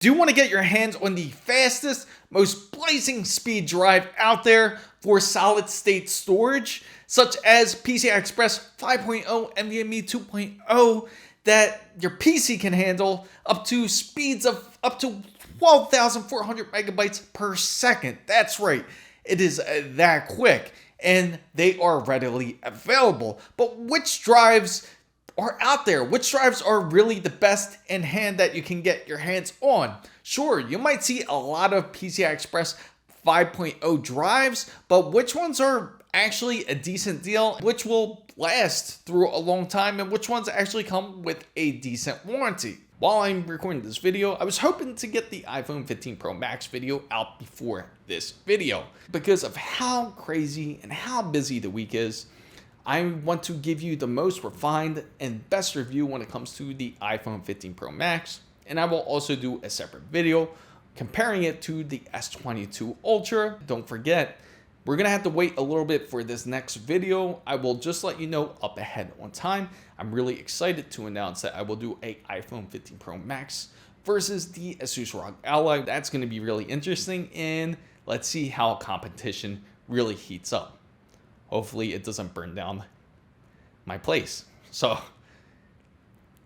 Do you want to get your hands on the fastest, most blazing speed drive out there for solid state storage, such as PCI Express 5.0 NVMe 2.0 that your PC can handle up to speeds of up to 12,400 megabytes per second? That's right, it is that quick, and they are readily available. But which drives are out there? Which drives are really the best in hand that you can get your hands on? Sure, you might see a lot of PCI Express 5.0 drives, but which ones are actually a decent deal, which will last through a long time, and which ones actually come with a decent warranty? While I'm recording this video, I was hoping to get the iPhone 15 Pro Max video out before this video. Because of how crazy and how busy the week is, I want to give you the most refined and best review when it comes to the iPhone 15 Pro Max. And I will also do a separate video comparing it to the S22 Ultra. Don't forget, we're going to have to wait a little bit for this next video. I will just let you know up ahead on time. I'm really excited to announce that I will do a iPhone 15 Pro Max versus the Asus ROG Ally. That's going to be really interesting, and let's see how competition really heats up. Hopefully it doesn't burn down my place. So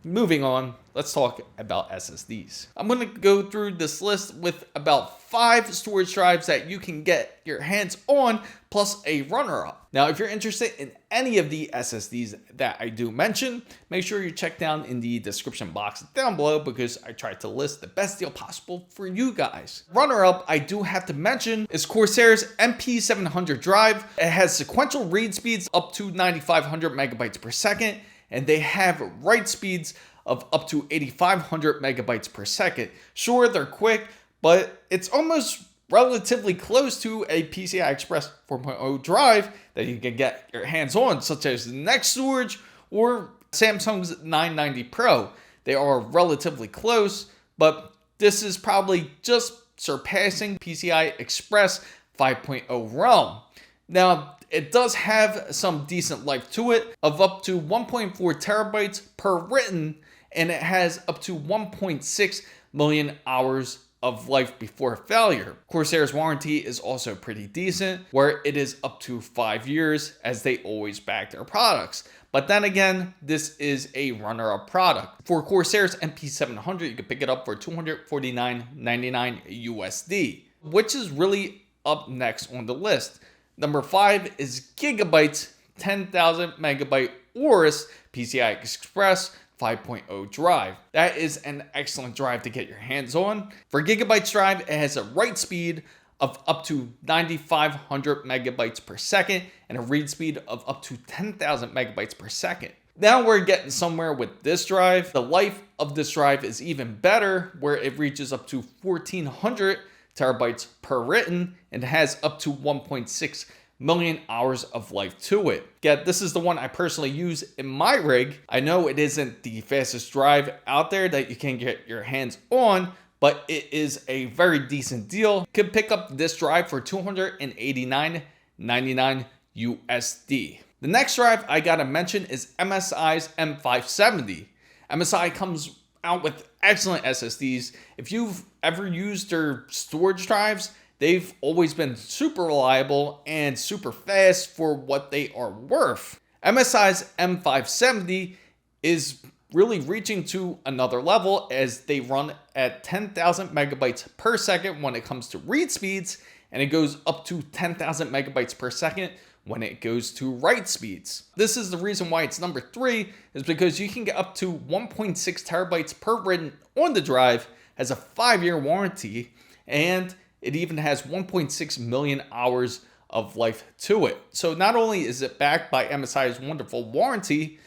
moving on, let's talk about SSDs. I'm going to go through this list with about 5 storage drives that you can get your hands on, plus a runner-up. Now, if you're interested in any of the SSDs that I do mention, make sure you check down in the description box down below, because I tried to list the best deal possible for you guys. Runner-up I do have to mention is Corsair's MP700 drive. It has sequential read speeds up to 9,500 megabytes per second, and they have write speeds of up to 8,500 megabytes per second. Sure, they're quick, but it's almost relatively close to a PCI Express 4.0 drive that you can get your hands on, such as Next Storage or Samsung's 990 Pro. They are relatively close, but this is probably just surpassing PCI Express 5.0 realm. Now, it does have some decent life to it of up to 1.4 terabytes per written, and it has up to 1.6 million hours of life before failure. Corsair's warranty is also pretty decent, where it is up to 5 years, as they always back their products. But then again, this is a runner-up product. For Corsair's MP700, you can pick it up for $249.99 USD, which is really up next on the list. Number 5 is Gigabyte's 10,000 megabyte Aorus PCI Express 5.0 drive. That is an excellent drive to get your hands on. For Gigabyte's drive, it has a write speed of up to 9,500 megabytes per second and a read speed of up to 10,000 megabytes per second. Now we're getting somewhere with this drive. The life of this drive is even better, where it reaches up to 1,400 terabytes per written and has up to 1.6 million hours of life to it. Yet this is the one I personally use in my rig. I know it isn't the fastest drive out there that you can get your hands on, but it is a very decent deal. You can pick up this drive for $289.99 USD. The next drive I gotta mention is MSI's M570. MSI comes out with excellent SSDs. If you've ever used their storage drives, they've always been super reliable and super fast for what they are worth. MSI's M570 is really reaching to another level, as they run at 10,000 megabytes per second when it comes to read speeds, and it goes up to 10,000 megabytes per second when it goes to write speeds. This is the reason why it's number 3, is because you can get up to 1.6 terabytes per written on the drive, has a 5-year warranty, and it even has 1.6 million hours of life to it. So not only is it backed by MSI's wonderful warranty,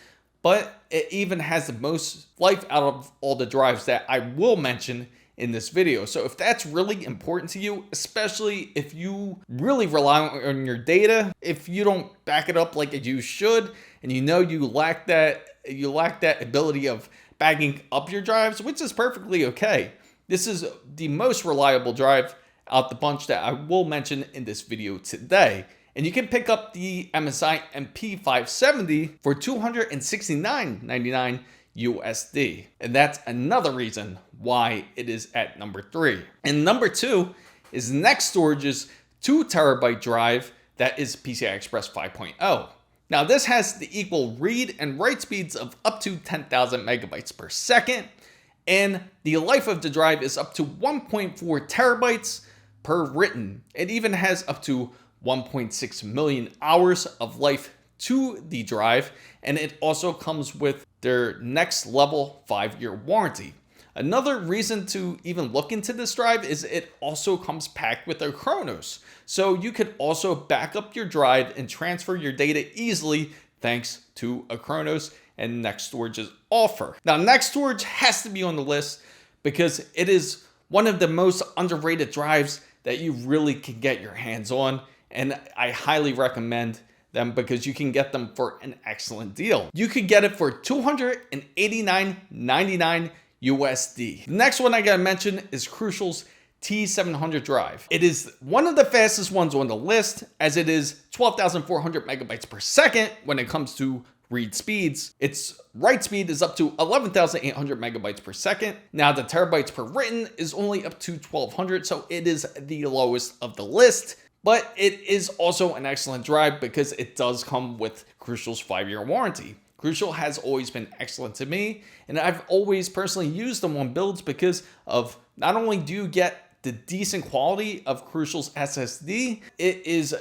but it even has the most life out of all the drives that I will mention in this video. So if that's really important to you, especially if you really rely on your data, if you don't back it up like you should, and you know you lack that ability of backing up your drives, which is perfectly okay. This is the most reliable drive out the bunch that I will mention in this video today. And you can pick up the MSI MP570 for $269.99 USD. And that's another reason why it is at number 3. And number 2 is NextStorage's 2 terabyte drive that is PCI Express 5.0. Now this has the equal read and write speeds of up to 10,000 megabytes per second, and the life of the drive is up to 1.4 terabytes per written. It even has up to 1.6 million hours of life to the drive, and it also comes with their next level 5-year warranty. Another reason to even look into this drive is it also comes packed with a Chronos. So you could also back up your drive and transfer your data easily thanks to a Chronos and NextStorage's offer. Now NextStorage has to be on the list because it is one of the most underrated drives that you really can get your hands on, and I highly recommend them because you can get them for an excellent deal. You could get it for $289.99 USD. The next one I gotta mention is Crucial's T700 drive. It is one of the fastest ones on the list, as it is 12,400 megabytes per second when it comes to read speeds. Its write speed is up to 11,800 megabytes per second. Now the terabytes per written is only up to 1,200, so it is the lowest of the list. But it is also an excellent drive because it does come with Crucial's 5-year warranty. Crucial has always been excellent to me, and I've always personally used them on builds because of not only do you get the decent quality of Crucial's SSD, it is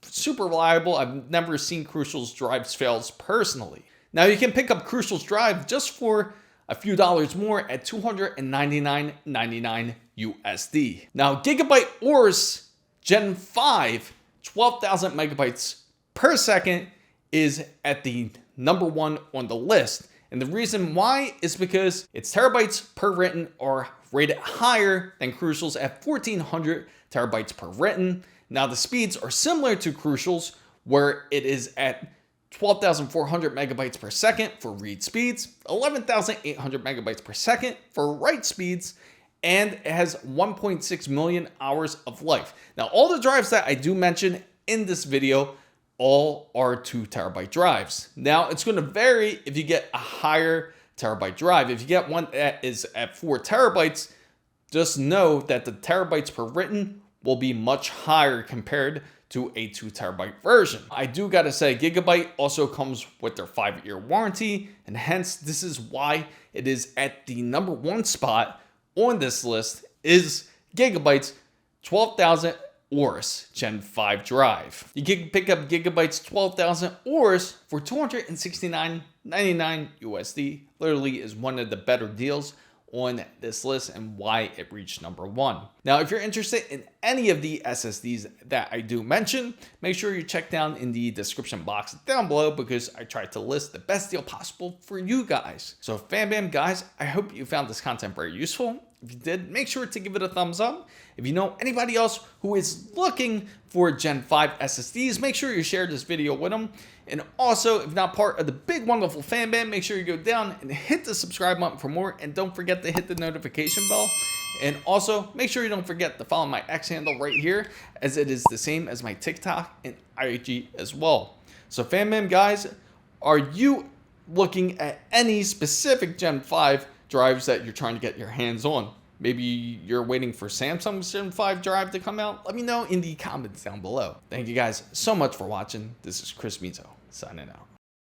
super reliable. I've never seen Crucial's drives fails personally. Now you can pick up Crucial's drive just for a few dollars more at $299.99 USD. Now Gigabyte Aorus Gen 5 12,000 megabytes per second is at the number 1 on the list. And the reason why is because its terabytes per written are rated higher than Crucial's at 1,400 terabytes per written. Now the speeds are similar to Crucial's, where it is at 12,400 megabytes per second for read speeds, 11,800 megabytes per second for write speeds, and it has 1.6 million hours of life. Now all the drives that I do mention in this video all are 2 terabyte drives. Now it's going to vary if you get a higher terabyte drive. If you get one that is at 4 terabytes, just know that the terabytes per written will be much higher compared to a 2 terabyte version. I do gotta say, Gigabyte also comes with their 5-year warranty, and hence this is why it is at the number 1 spot on this list is Gigabyte's 12,000 Aorus Gen 5 drive. You can pick up Gigabyte's 12,000 Aorus for $269.99 USD. Literally is one of the better deals on this list and why it reached number 1. Now, if you're interested in any of the SSDs that I do mention, make sure you check down in the description box down below because I tried to list the best deal possible for you guys. So fam guys, I hope you found this content very useful. If you did, make sure to give it a thumbs up. If you know anybody else who is looking for Gen 5 SSDs, make sure you share this video with them. And also, if not part of the big wonderful fan band, make sure you go down and hit the subscribe button for more. And don't forget to hit the notification bell. And also, make sure you don't forget to follow my X handle right here, as it is the same as my TikTok and IG as well. So fan band guys, are you looking at any specific Gen 5 drives that you're trying to get your hands on? Maybe you're waiting for Samsung's Gen 5 drive to come out? Let me know in the comments down below. Thank you guys so much for watching. This is Chris Mito signing out.